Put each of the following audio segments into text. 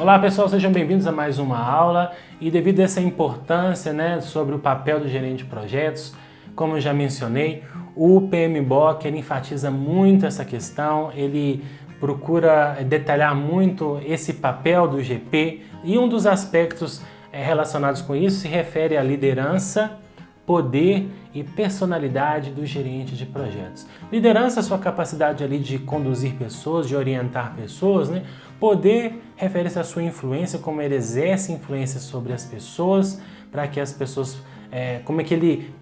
Olá pessoal, sejam bem-vindos a mais uma aula e devido a essa importância sobre o papel do gerente de projetos, como eu já mencionei, o PMBOK ele enfatiza muito essa questão, ele procura detalhar muito esse papel do GP e um dos aspectos relacionados com isso se refere à liderança, poder e personalidade do gerente de projetos. Liderança, sua capacidade ali de conduzir pessoas, de orientar pessoas, né? Poder refere-se à sua influência, como ele exerce influência sobre as pessoas, para que as pessoas, como é que ele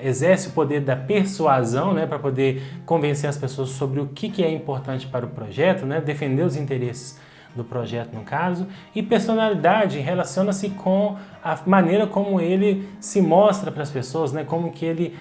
exerce o poder da persuasão, né? Para poder convencer as pessoas sobre o que é importante para o projeto, né? Defender os interesses do projeto no caso, e personalidade relaciona-se com a maneira como ele se mostra para as pessoas, né? Como que ele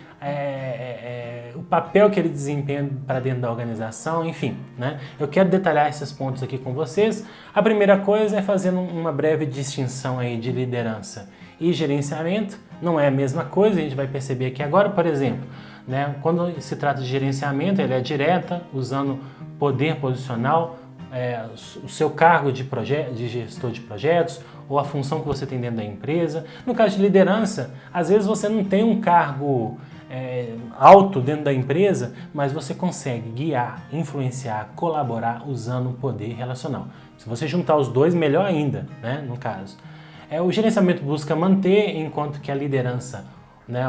o papel que ele desempenha para dentro da organização, enfim, né? Eu quero detalhar esses pontos aqui com vocês. A primeira coisa é fazendo uma breve distinção aí de liderança e gerenciamento. Não é a mesma coisa, a gente vai perceber aqui agora, por exemplo, né? Quando se trata de gerenciamento, ele é direta, usando poder posicional, o seu cargo de gestor de projetos ou a função que você tem dentro da empresa. No caso de liderança, às vezes você não tem um cargo alto dentro da empresa, mas você consegue guiar, influenciar, colaborar usando o poder relacional. Se você juntar os dois, melhor ainda, né, no caso. O gerenciamento busca manter, enquanto que a liderança,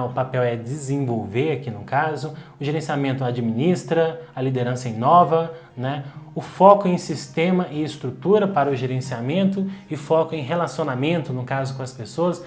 o papel é desenvolver aqui no caso, o gerenciamento administra, a liderança inova, o foco em sistema e estrutura para o gerenciamento e foco em relacionamento, no caso com as pessoas.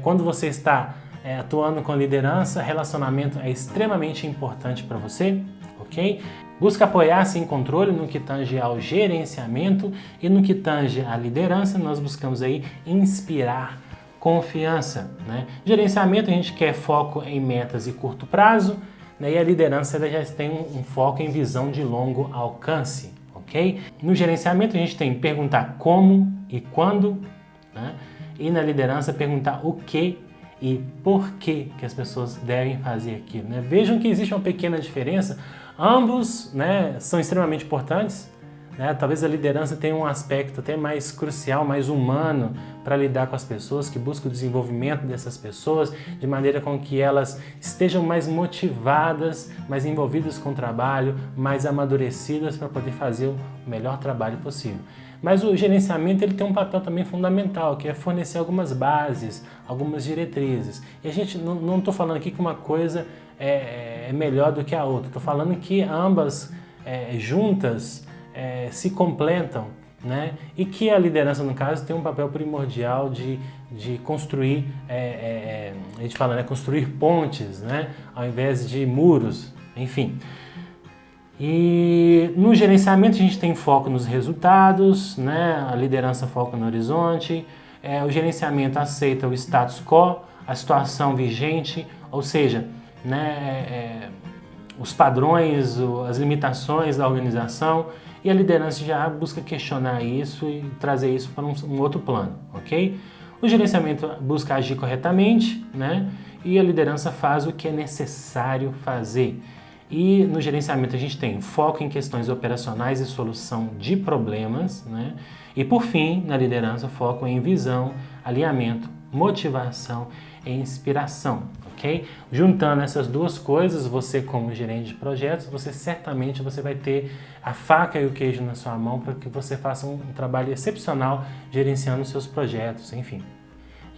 Quando você está atuando com liderança, relacionamento é extremamente importante para você, ok? Busca apoiar-se em controle no que tange ao gerenciamento e no que tange à liderança, nós buscamos aí inspirar confiança, né? Gerenciamento a gente quer foco em metas e curto prazo, né? E a liderança ela já tem um foco em visão de longo alcance, ok? No gerenciamento a gente tem perguntar como e quando, né? E na liderança perguntar o que e por que as pessoas devem fazer aquilo, né? Vejam que existe uma pequena diferença, ambos, né, são extremamente importantes. Talvez a liderança tenha um aspecto até mais crucial, mais humano para lidar com as pessoas, que busca o desenvolvimento dessas pessoas de maneira com que elas estejam mais motivadas, mais envolvidas com o trabalho, mais amadurecidas para poder fazer o melhor trabalho possível. Mas o gerenciamento ele tem um papel também fundamental, que é fornecer algumas bases, algumas diretrizes. E a gente não estou falando aqui que uma coisa é melhor do que a outra, estou falando que ambas juntas se completam, né? E que a liderança, no caso, tem um papel primordial de construir, a gente fala, construir pontes, né? Ao invés de muros, enfim. E no gerenciamento a gente tem foco nos resultados, né? A liderança foca no horizonte, o gerenciamento aceita o status quo, a situação vigente, ou seja, os padrões, as limitações da organização, e a liderança já busca questionar isso e trazer isso para um outro plano, ok? O gerenciamento busca agir corretamente, né? E a liderança faz o que é necessário fazer. E no gerenciamento a gente tem foco em questões operacionais e solução de problemas, né? E por fim, na liderança, foco em visão, alinhamento, motivação e inspiração, ok? Juntando essas duas coisas, você como gerente de projetos, você certamente vai ter a faca e o queijo na sua mão para que você faça um trabalho excepcional gerenciando os seus projetos, enfim.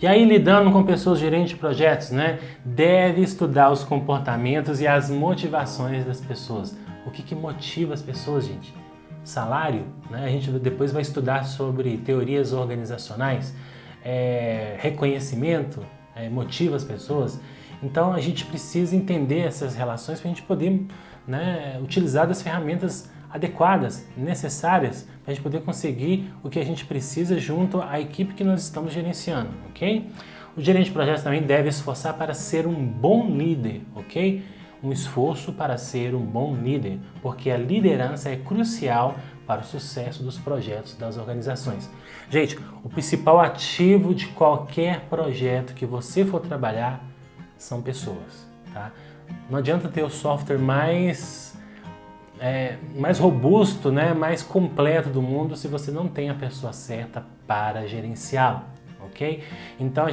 E aí, lidando com pessoas gerentes de projetos, né? Deve estudar os comportamentos e as motivações das pessoas. O que motiva as pessoas, gente? Salário, né? A gente depois vai estudar sobre teorias organizacionais, reconhecimento, motiva as pessoas. Então, a gente precisa entender essas relações para a gente poder, utilizar das ferramentas adequadas, necessárias, para a gente poder conseguir o que a gente precisa junto à equipe que nós estamos gerenciando, ok? O gerente de projetos também deve esforçar para ser um bom líder, ok? Um esforço para ser um bom líder, porque a liderança é crucial para o sucesso dos projetos das organizações. Gente, o principal ativo de qualquer projeto que você for trabalhar são pessoas, tá? Não adianta ter o software mais mais robusto, né, mais completo do mundo se você não tem a pessoa certa para gerenciá-lo, ok? Então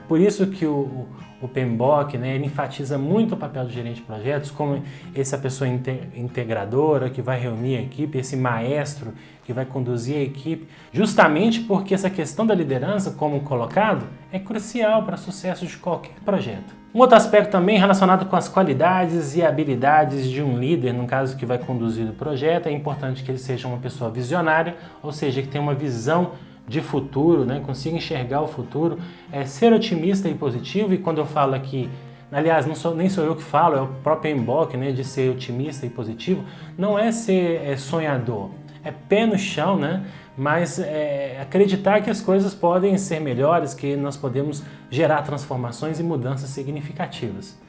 por isso que o PMBOK, né, ele enfatiza muito o papel do gerente de projetos como essa pessoa integradora que vai reunir a equipe, esse maestro que vai conduzir a equipe, justamente porque essa questão da liderança, como colocado, é crucial para o sucesso de qualquer projeto. Um outro aspecto também relacionado com as qualidades e habilidades de um líder, no caso que vai conduzir o projeto, é importante que ele seja uma pessoa visionária, ou seja, que tenha uma visão de futuro, né? Consiga enxergar o futuro, ser otimista e positivo. E quando eu falo aqui, aliás, nem sou eu que falo, é o próprio PMBOK, né, de ser otimista e positivo, não é ser sonhador, é pé no chão, né? Mas acreditar que as coisas podem ser melhores, que nós podemos gerar transformações e mudanças significativas.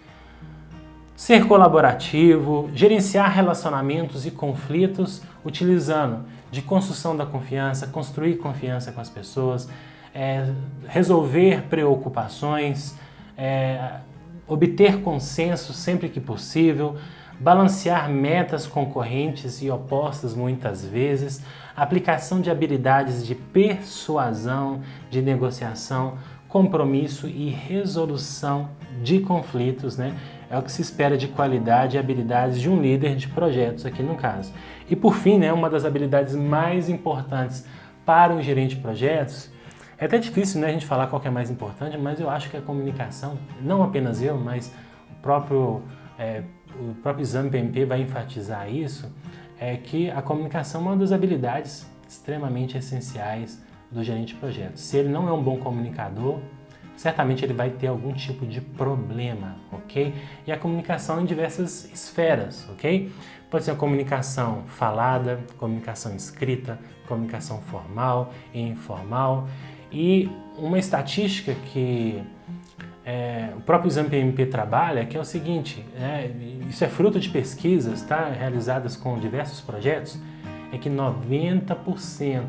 Ser colaborativo, gerenciar relacionamentos e conflitos utilizando de construção da confiança, construir confiança com as pessoas, resolver preocupações, obter consenso sempre que possível, balancear metas concorrentes e opostas muitas vezes, aplicação de habilidades de persuasão, de negociação, compromisso e resolução de conflitos, né? É o que se espera de qualidade e habilidades de um líder de projetos aqui no caso. E por fim, né, uma das habilidades mais importantes para um gerente de projetos, é até difícil, né, a gente falar qual que é mais importante, mas eu acho que a comunicação, não apenas eu, mas o próprio exame PMP vai enfatizar isso, é que a comunicação é uma das habilidades extremamente essenciais do gerente de projetos. Se ele não é um bom comunicador, certamente ele vai ter algum tipo de problema, ok? E a comunicação em diversas esferas, ok? Pode ser a comunicação falada, comunicação escrita, comunicação formal e informal. E uma estatística que o próprio exame PMP trabalha, que é o seguinte, isso é fruto de pesquisas, tá, realizadas com diversos projetos, é que 90%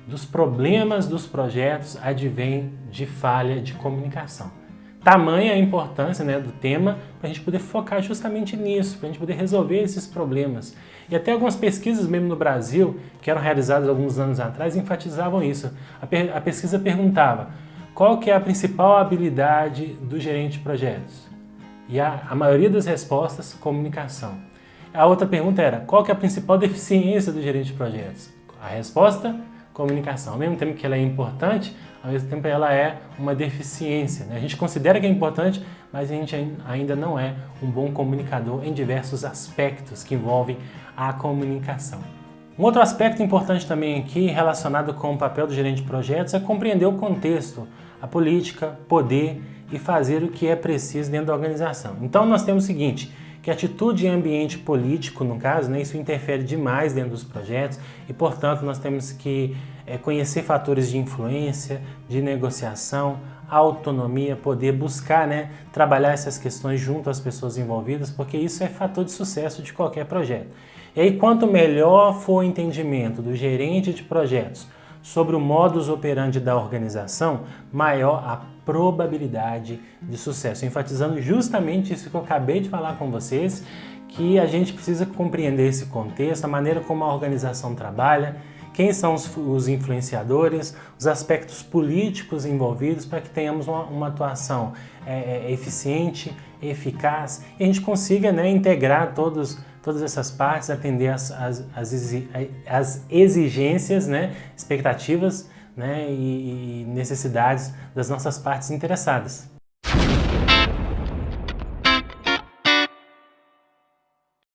dos problemas dos projetos advém de falha de comunicação. Tamanha a importância, né, do tema para a gente poder focar justamente nisso, para a gente poder resolver esses problemas. E até algumas pesquisas mesmo no Brasil, que eram realizadas alguns anos atrás, enfatizavam isso. A pesquisa perguntava: qual que é a principal habilidade do gerente de projetos? E a maioria das respostas, comunicação. A outra pergunta era: qual que é a principal deficiência do gerente de projetos? A resposta, comunicação. Ao mesmo tempo que ela é importante, ao mesmo tempo ela é uma deficiência, né? A gente considera que é importante, mas a gente ainda não é um bom comunicador em diversos aspectos que envolvem a comunicação. Um outro aspecto importante também aqui, relacionado com o papel do gerente de projetos, é compreender o contexto, a política, poder e fazer o que é preciso dentro da organização. Então nós temos o seguinte, que atitude e ambiente político, no caso, né, isso interfere demais dentro dos projetos e, portanto, nós temos que conhecer fatores de influência, de negociação, autonomia, poder buscar, né, trabalhar essas questões junto às pessoas envolvidas, porque isso é fator de sucesso de qualquer projeto. E aí, quanto melhor for o entendimento do gerente de projetos sobre o modus operandi da organização, maior a probabilidade de sucesso. Enfatizando justamente isso que eu acabei de falar com vocês, que a gente precisa compreender esse contexto, a maneira como a organização trabalha, quem são os influenciadores, os aspectos políticos envolvidos para que tenhamos uma atuação eficiente, eficaz e a gente consiga, né, integrar todas essas partes, atender as exigências, né, expectativas, né, e necessidades das nossas partes interessadas.